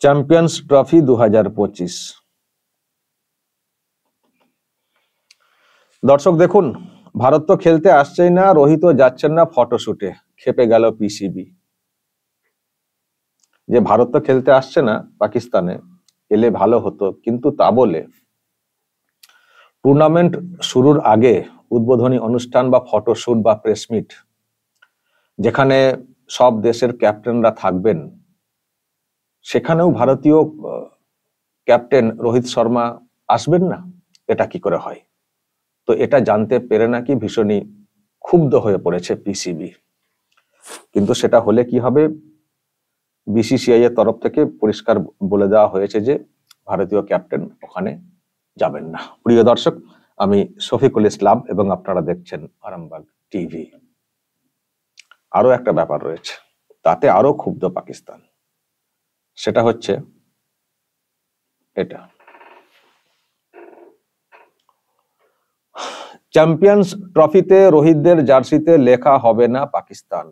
Champions trophy 2025। দর্শক দেখুন, ভারত তো খেলতে আসছেই না, রোহিতও যাচ্ছেন না ফটোশুটে, খেপে গেল পিসিবি। যে ভারত তো খেলতে আসছে না পাকিস্তানে, এলে ভালো হতো, কিন্তু তা বলে টুর্নামেন্ট শুরুর আগে উদ্বোধনী অনুষ্ঠান বা ফটোশুট বা প্রেসমিট, যেখানে সব দেশের ক্যাপ্টেনরা থাকবেন, সেখানেও ভারতীয় ক্যাপ্টেন রোহিত শর্মা আসবেন না, এটা কি করে হয়? তো এটা জানতে পেরে নাকি ভীষণই ক্ষুব্ধ হয়ে পড়েছে পিসিবি। কিন্তু সেটা হলে কি হবে, বিসিসিআই এর তরফ থেকে পরিষ্কার বলে দেওয়া হয়েছে যে ভারতীয় ক্যাপ্টেন ওখানে যাবেন না। প্রিয় দর্শক, আমি শফিকুল ইসলাম এবং আপনারা দেখছেন আরামবাগ টিভি। আরো একটা ব্যাপার রয়েছে, তাতে আরো ক্ষুব্ধ পাকিস্তান। সেটা হচ্ছে এটা, চ্যাম্পিয়ন্স ট্রফিতে রোহিতদের জার্সিতে লেখা হবে না পাকিস্তান।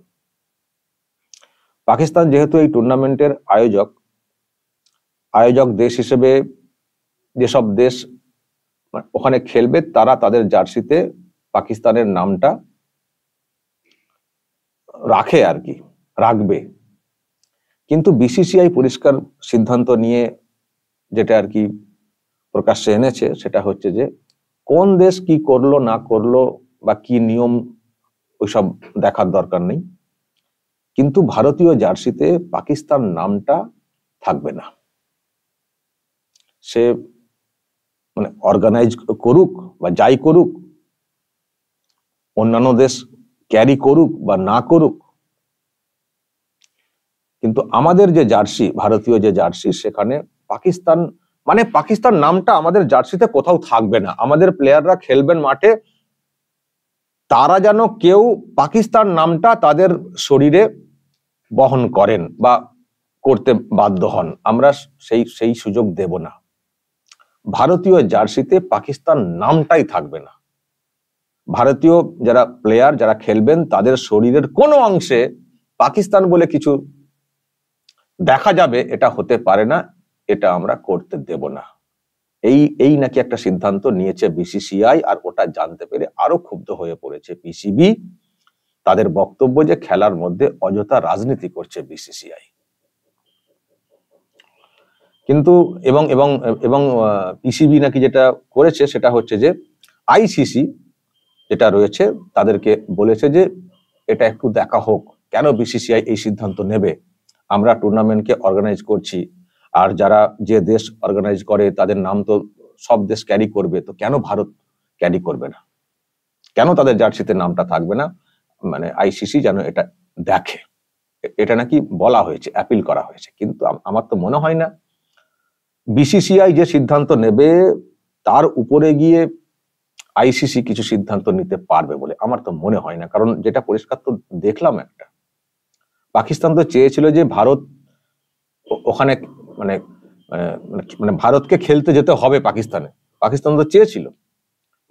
পাকিস্তান যেহেতু এই টুর্নামেন্টের আয়োজক দেশ হিসেবে যেসব দেশ ওখানে খেলবে, তারা তাদের জার্সিতে পাকিস্তানের নামটা রাখবে। কিন্তু বিসিসিআই পরিষ্কার সিদ্ধান্ত নিয়ে যেটা আর কি প্রকাশ্যে এনেছে, সেটা হচ্ছে যে কোন দেশ কি করলো না করলো বা কি নিয়ম, ওইসব দেখার দরকার নেই, কিন্তু ভারতীয় জার্সিতে পাকিস্তান নামটা থাকবে না। সে মানে অর্গানাইজ করুক বা যাই করুক, অন্যান্য দেশ ক্যারি করুক বা না করুক, কিন্তু আমাদের যে জার্সি, ভারতীয় যে জার্সি, সেখানে পাকিস্তান নামটা আমাদের জার্সিতে কোথাও থাকবে না। আমাদের প্লেয়াররা খেলবেন মাঠে, তারা যেন কেউ পাকিস্তান নামটা তাদের শরীরে বহন করেন বা করতে বাধ্য হন, আমরা সেই সুযোগ দেব না। ভারতীয় জার্সিতে পাকিস্তান নামটাই থাকবে না। ভারতীয় যারা প্লেয়ার, যারা খেলবেন, তাদের শরীরের কোনো অংশে পাকিস্তান বলে কিছু দেখা যাবে, এটা হতে পারে না, এটা আমরা করতে দেব না। এই নাকি একটা সিদ্ধান্ত নিয়েছে বিসিসিআই, আর ওটা জানতে পেরে আরো ক্ষুব্ধ হয়ে পড়েছে পিসিবি। তাদের বক্তব্য যে খেলার মধ্যে অযথা রাজনীতি করছে বিসিসিআই। কিন্তু এবং এবং এবং পিসিবি নাকি যেটা করেছে সেটা হচ্ছে যে আইসিসি যেটা রয়েছে, তাদেরকে বলেছে যে এটা একটু দেখা হোক, কেন বিসিসিআই এই সিদ্ধান্ত নেবে। আমরা টুর্নামেন্টকে অর্গানাইজ করছি, আর যারা যে দেশ অর্গানাইজ করে তাদের নাম তো সব দেশ ক্যারি করবে, তো কেন ভারত ক্যারি করবে না, কেন তাদের জার্সিতে নামটা থাকবে না? মানে আইসিসি যেন এটা দেখে, এটা নাকি বলা হয়েছে, অ্যাপিল করা হয়েছে। কিন্তু আমার তো মনে হয় না বিসিসিআই যে সিদ্ধান্ত নেবে তার উপরে গিয়ে আইসিসি কিছু সিদ্ধান্ত নিতে পারবে বলে আমার তো মনে হয় না। কারণ যেটা পরিষ্কার তো দেখলাম, একটা পাকিস্তান তো চেয়েছিল যে ভারত ওখানে মানে মানে ভারতকে খেলতে যেতে হবে পাকিস্তান তো চেয়েছিল,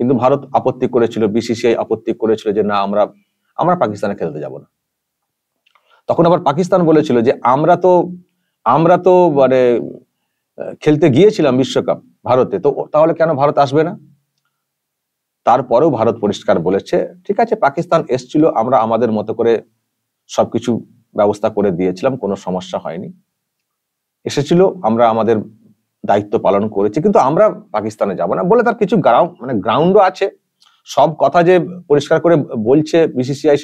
কিন্তু ভারত আপত্তি করেছিল, বিসিসিআই আপত্তি করেছিল যে না, আমরা পাকিস্তানে খেলতে যাব না। তখন আবার পাকিস্তান বলেছিল যে আমরা তো মানে খেলতে গিয়েছিলাম বিশ্বকাপ ভারতে, তো তাহলে কেন ভারত আসবে না? তারপরেও ভারত পরিষ্কার বলেছে, ঠিক আছে, পাকিস্তান এসছিল, আমরা আমাদের মতো করে সবকিছু ব্যবস্থা করে দিয়েছিলাম, কোনো সমস্যা হয়নি, এসেছিল, আমরা আমাদের দায়িত্ব পালন করেছি, কিন্তু আমরা পাকিস্তানে যাব না বলে তার কিছু গ্রাউন্ডও আছে। সব কথা যে পরিষ্কার করে বলছে বিসিসিআই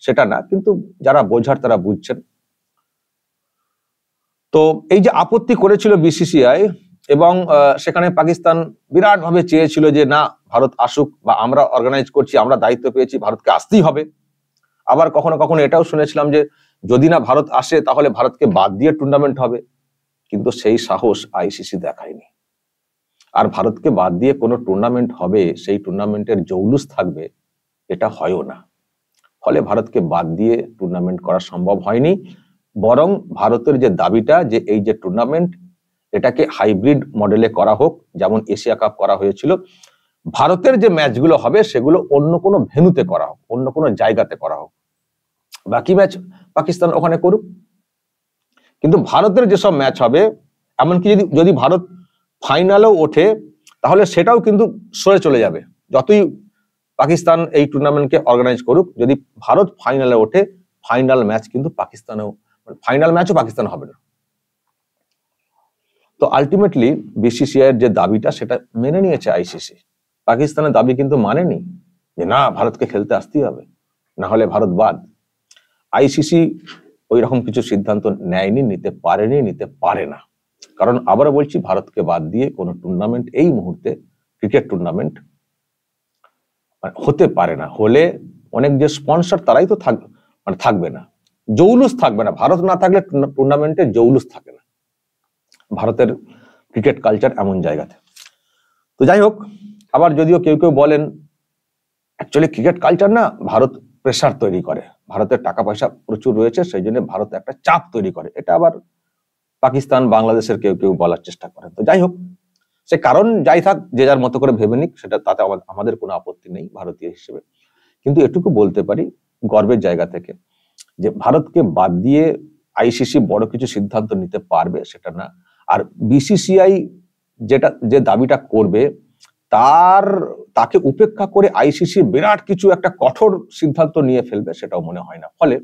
সেটা না, কিন্তু যারা বোঝার তারা বুঝছেন। তো এই যে আপত্তি করেছিল বিসিসিআই, এবং সেখানে পাকিস্তান বিরাট ভাবে চেয়েছিল যে না, ভারত আসুক, বা আমরা অর্গানাইজ করছি, আমরা দায়িত্ব পেয়েছি, ভারতকে আসতেই হবে। আবার কখনো কখনো এটাও শুনেছিলাম যে যদি না ভারত আসে তাহলে ভারতকে বাদ দিয়ে টুর্নামেন্ট হবে, কিন্তু সেই সাহস আইসিসি দেখায়নি। আর ভারতকে বাদ দিয়ে কোনো টুর্নামেন্ট হবে, সেই টুর্নামেন্টের জৌলুস থাকবে, এটা হয়ও না। ফলে ভারতকে বাদ দিয়ে টুর্নামেন্ট করা সম্ভব হয়নি। বরং ভারতের যে দাবিটা, যে এই যে টুর্নামেন্ট, এটাকে হাইব্রিড মডেলে করা হোক, যেমন এশিয়া কাপ করা হয়েছিল, ভারতের যে ম্যাচগুলো হবে সেগুলো অন্য কোনো ভেন্যুতে করা হোক, অন্য কোনো জায়গাতে করা হোক, বাকি ম্যাচ পাকিস্তান ওখানে করুক। কিন্তু ভারতের যেসব ম্যাচ হবে, এমনকি যদি যদি ভারত ফাইনালেও ওঠে, তাহলে সেটাও কিন্তু সরে চলে যাবে। যতই পাকিস্তান এই টুর্নামেন্টকে অর্গানাইজ করুক, যদি ভারত ফাইনালে ওঠে, ফাইনাল ম্যাচ কিন্তু পাকিস্তানেও, ফাইনাল ম্যাচও পাকিস্তান হবে না। তো আলটিমেটলি বিসিসিআই এর যে দাবিটা সেটা মেনে নিয়েছে আইসিসি। পাকিস্তানের দাবি কিন্তু মানেনি যে না, ভারতকে খেলতে আসতেই হবে, না হলে ভারত বাদ। আইসিসি ওই রকম কিছু সিদ্ধান্ত নেয়নি, নিতে পারেনি, নিতে পারে না। কারণ আবারও বলছি, ভারতকে বাদ দিয়ে কোনো টুর্নামেন্ট এই মুহূর্তে, ক্রিকেট টুর্নামেন্ট হতে পারে না। হলে অনেক যে স্পন্সর তারাই তো থাকবে না, জৌলুস থাকবে না। ভারত না থাকলে টুর্নামেন্টে জৌলুস থাকে না। ভারতের ক্রিকেট কালচার এমন জায়গাতে। তো যাই হোক, আবার যদিও কেউ কেউ বলেন অ্যাকচুয়ালি ক্রিকেট কালচার না, ভারত প্রেসার তৈরি করে, ভারতের টাকা পয়সা প্রচুর রয়েছে, সেই জন্য ভারত একটা চাপ তৈরি করে। এটা আবার পাকিস্তান, বাংলাদেশের কেউ কেউ বলার চেষ্টা করেন। তো যাই হোক, সে কারণ যাই থাক, যে যার মতো করে ভেবে নিক, সেটা তাতে আমাদের কোনো আপত্তি নেই ভারতীয় হিসেবে। কিন্তু এটুকু বলতে পারি গর্বের জায়গা থেকে, যে ভারতকে বাদ দিয়ে আইসিসি বড় কিছু সিদ্ধান্ত নিতে পারবে সেটা না। আর বিসিসিআই যে দাবিটা করবে, তাকে উপেক্ষা করে আইসিসি বিরাট কিছু একটা কঠোর সিদ্ধান্ত নিয়ে ফেলবে, সেটাও মনে হয় না। ফলে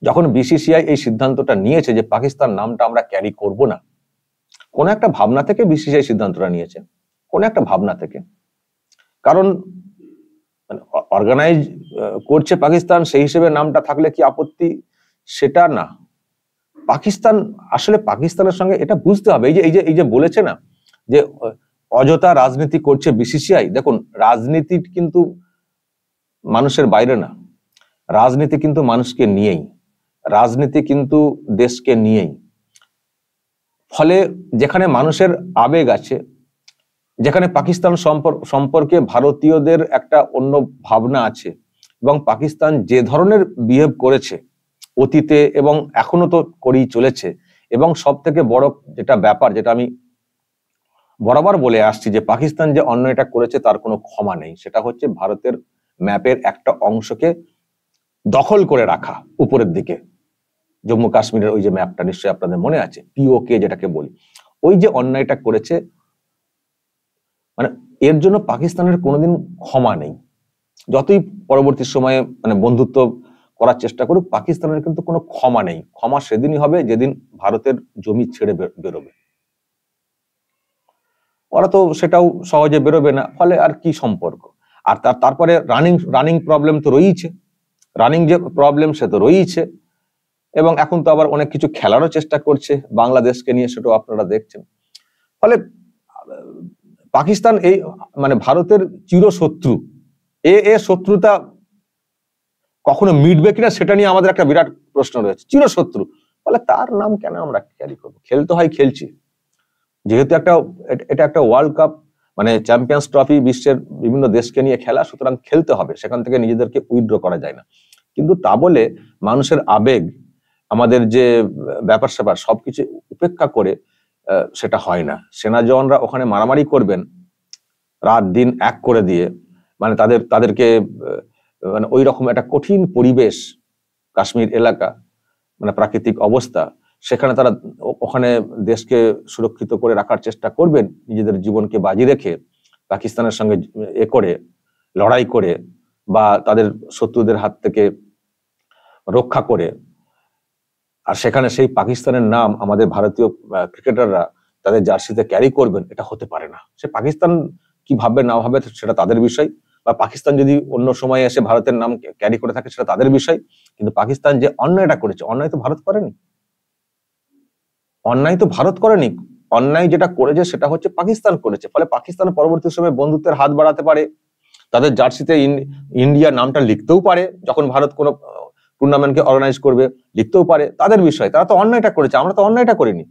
যখন বিসিসিআই এই সিদ্ধান্তটা নিয়েছে যে পাকিস্তান নামটা আমরা ক্যারি করব না, কোন একটা ভাবনা থেকে বিসিসিআই সিদ্ধান্তটা নিয়েছে, কোন একটা ভাবনা থেকে। কারণ অর্গানাইজ করছে পাকিস্তান, সেই হিসেবে নামটা থাকলে কি আপত্তি, সেটা না। পাকিস্তান আসলে, পাকিস্তানের সঙ্গে এটা বুঝতে হবে, এই যে বলেছে না যে অযথা রাজনীতি করছে বিসিসিআই। দেখুন, রাজনীতি কিন্তু মানুষের বাইরে না, রাজনীতি কিন্তু মানুষকে নিয়েই, রাজনীতি কিন্তু দেশকে নিয়েই। ফলে যেখানে মানুষের আবেগ আছে, যেখানে পাকিস্তান সম্পর্কে ভারতীয়দের একটা অন্য ভাবনা আছে, এবং পাকিস্তান যে ধরনের বিহেভ করেছে অতীতে এবং এখনো তো করেই চলেছে, এবং সব থেকে বড় যেটা ব্যাপার, যেটা আমি বরাবর বলে আসছি, যে পাকিস্তান যে অন্যায়টা করেছে তার কোনো ক্ষমা নেই। সেটা হচ্ছে ভারতের ম্যাপের একটা অংশকে দখল করে রাখা উপরের দিকে। জম্মু কাশ্মীরের ওই যে ম্যাপটা নিশ্চয়ই আপনাদের মনে আছে, পিওকে যেটাকে বলি, ওই যে অন্যায়টা করেছে, মানে এর জন্য পাকিস্তানের কোনোদিন ক্ষমা নেই। যতই পরবর্তী সময়ে বন্ধুত্ব করার চেষ্টা করুক, পাকিস্তানের কিন্তু কোনো ক্ষমা নেই। ক্ষমা সেদিনই হবে যেদিন ভারতের জমি ছেড়ে বেরোবে। ওরা তো সেটাও সহজে বেরোবে না, ফলে আর কি সম্পর্ক। আর তারপরে রানিং প্রবলেম তো রয়েছে, রানিং যে প্রবলেম সে তো রয়েছে, এবং এখন তো আবার অনেক কিছু খেলারও চেষ্টা করছে বাংলাদেশকে নিয়ে, সেটাও আপনারা দেখছেন। ফলে পাকিস্তান এই ভারতের চিরশত্রু, এ শত্রুতা কখনো মিটবে কিনা সেটা নিয়ে আমাদের একটা বিরাট প্রশ্ন রয়েছে। চিরশত্রু, ফলে তার নাম কেন আমরা ক্যারি করবো? খেলতে হয়, খেলছি, যেহেতু এটা একটা ওয়ার্ল্ড কাপ, চ্যাম্পিয়ন্স ট্রফি, বিশ্বের বিভিন্ন দেশকে নিয়ে খেলা, সুতরাং খেলতে হবে, সেখান থেকে নিজেদেরকে উইথড্র করা যায় না। কিন্তু তা বলে মানুষের আবেগ, আমাদের যে ব্যাপার স্যাপার সবকিছু উপেক্ষা করে সেটা হয় না। সেনা জওয়ানরা ওখানে মারামারি করবেন রাত দিন এক করে দিয়ে, তাদেরকে ওই রকম একটা কঠিন পরিবেশ, কাশ্মীর এলাকা, প্রাকৃতিক অবস্থা, সেখানে তারা ওখানে দেশকে সুরক্ষিত করে রাখার চেষ্টা করবেন, নিজেদের জীবনকে বাজি রেখে, পাকিস্তানের সঙ্গে লড়াই করে, বা তাদের শত্রুদের হাত থেকে রক্ষা করে। আর সেখানে সেই পাকিস্তানের নাম আমাদের ভারতীয় ক্রিকেটাররা তাদের জার্সিতে ক্যারি করবেন, এটা হতে পারে না। সে পাকিস্তান কি ভাববে না ভাববে সেটা তাদের বিষয়, বা পাকিস্তান যদি অন্য সময় এসে ভারতের নাম ক্যারি করে থাকে সেটা তাদের বিষয়। কিন্তু পাকিস্তান যে অন্যায়টা করেছে, অন্যায় তো ভারত করেনি, অন্যায় তো ভারত করেনি, অন্যায় যেটা করেছে সেটা হচ্ছে পাকিস্তান করেছে। ফলে পাকিস্তান পরবর্তী সময়ে বন্ধুত্বের হাত বাড়াতে পারে, তাদের জার্সিতে ইন্ডিয়া নামটা লিখতেও পারে, যখন ভারত কোনো টুর্নামেন্টকে অর্গানাইজ করবে লিখতেও পারে, তাদের বিষয়। তারা তো অন্যায়টা করেছে, আমরা তো অন্যায়টা করিনি,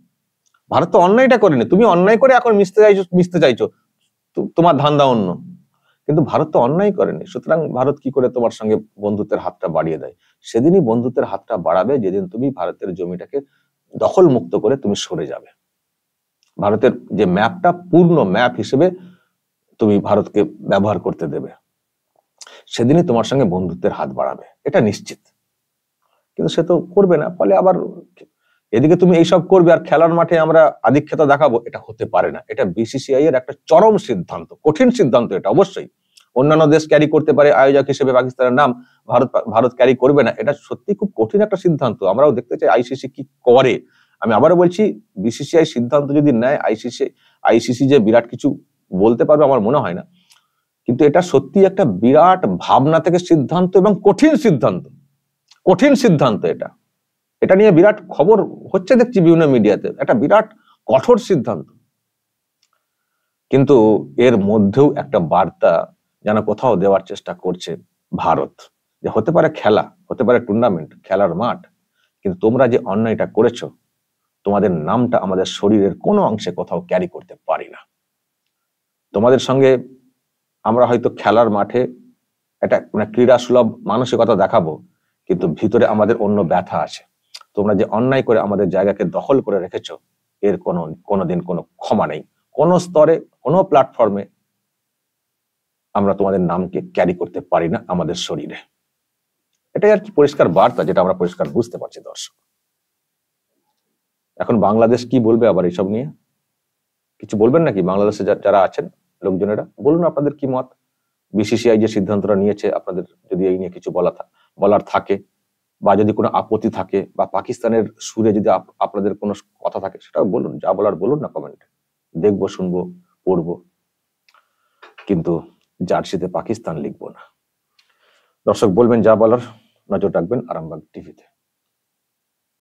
ভারত তো অন্যায়টা করেনি। তুমি অন্যায় করে এখন মিশতে চাইছো, তোমার ধান্দা অন্য, কিন্তু ভারত তো অন্যায় করেনি। সুতরাং ভারত কি করে তোমার সঙ্গে বন্ধুত্বের হাতটা বাড়িয়ে দেয়? সেদিনই বন্ধুত্বের হাতটা বাড়াবে যেদিন তুমি ভারতের জমিটাকে দখল মুক্ত করে তুমি সরে যাবে, ভারতের যে ম্যাপটা পূর্ণ ম্যাপ হিসেবে তুমি ভারতকে ব্যবহার করতে দেবে, সেদিনই তোমার সঙ্গে বন্ধুত্বের হাত বাড়াবে, এটা নিশ্চিত। কিন্তু সে তো করবে না। ফলে আবার এদিকে তুমি এইসব করবে আর খেলার মাঠে আমরা আধিক্যতা দেখাবো, এটা হতে পারে না। এটা বিসিসিআই এর একটা চরম সিদ্ধান্ত, কঠিন সিদ্ধান্ত এটা। অবশ্যই অন্যান্য দেশ ক্যারি করতে পারে আয়োজক হিসেবে পাকিস্তানের নাম, ভারত ক্যারি করবে না, এটা সত্যি খুব কঠিন একটা সিদ্ধান্ত। আমরাও দেখতে চাই আইসিসি কি করে। আমি আবারও বলছি, বিসিসিআই সিদ্ধান্ত যদি নেয়, আইসিসি যে বিরাট কিছু বলতে পারবে আমার মনে হয় না, কিন্তু এটা সত্যি একটা বিরাট ভাবনা থেকে সিদ্ধান্ত এবং কঠিন সিদ্ধান্ত, কঠিন সিদ্ধান্ত। এটা নিয়ে বিরাট খবর হচ্ছে দেখছি বিভিন্ন মিডিয়াতে, একটা বিরাট কঠোর সিদ্ধান্ত। কিন্তু এর মধ্যেও একটা বার্তা যেন কোথাও দেওয়ার চেষ্টা করছে ভারত, যে হতে পারে খেলা, হতে পারে টুর্নামেন্ট, খেলার মাঠ, কিন্তু তোমরা যে অন্যায়টা করেছো, তোমাদের নামটা আমাদের শরীরের কোনো অংশে কোথাও ক্যারি করতে পারি না। তোমাদের সঙ্গে আমরা হয়তো খেলার মাঠে একটা ক্রীড়া সুলভ মানসিকতা দেখাবো, কিন্তু ভিতরে আমাদের অন্য ব্যথা আছে। তোমরা যে অন্যায় করে আমাদের জায়গাকে দখল করে রেখেছো, এর কোনোদিন কোনো ক্ষমা নেই। কোনো স্তরে, কোনো প্ল্যাটফর্মে আমরা তোমাদের নামকে ক্যারি করতে পারি না আমাদের শরীরে। এটাই আর কি পরিষ্কার বার্তা, যেটা আমরা পরিষ্কার বুঝতে পারছি দর্শক। এখন বাংলাদেশ কি বলবে আবার এইসব নিয়ে? কিছু বলবেন নাকি বাংলাদেশে যারা আছেন লোকজনেরা? বলুন আপনাদের কি মত। বিসিসিআই যে সিদ্ধান্তটা নিয়েছে, আপনাদের যদি এই নিয়ে কিছু বলার থাকে, বা যদি কোনো আপত্তি থাকে, বা পাকিস্তানের সুরে যদি আপনাদের কোনো কথা থাকে, সেটাও বলুন। যা বলার বলুন না কমেন্টে, দেখবো, শুনবো, পড়বো, কিন্তু জার্সিতে পাকিস্তান লিখবো না। দর্শক বলবেন যা বলার, নজর রাখবেন আরামবাগ টিভিতে।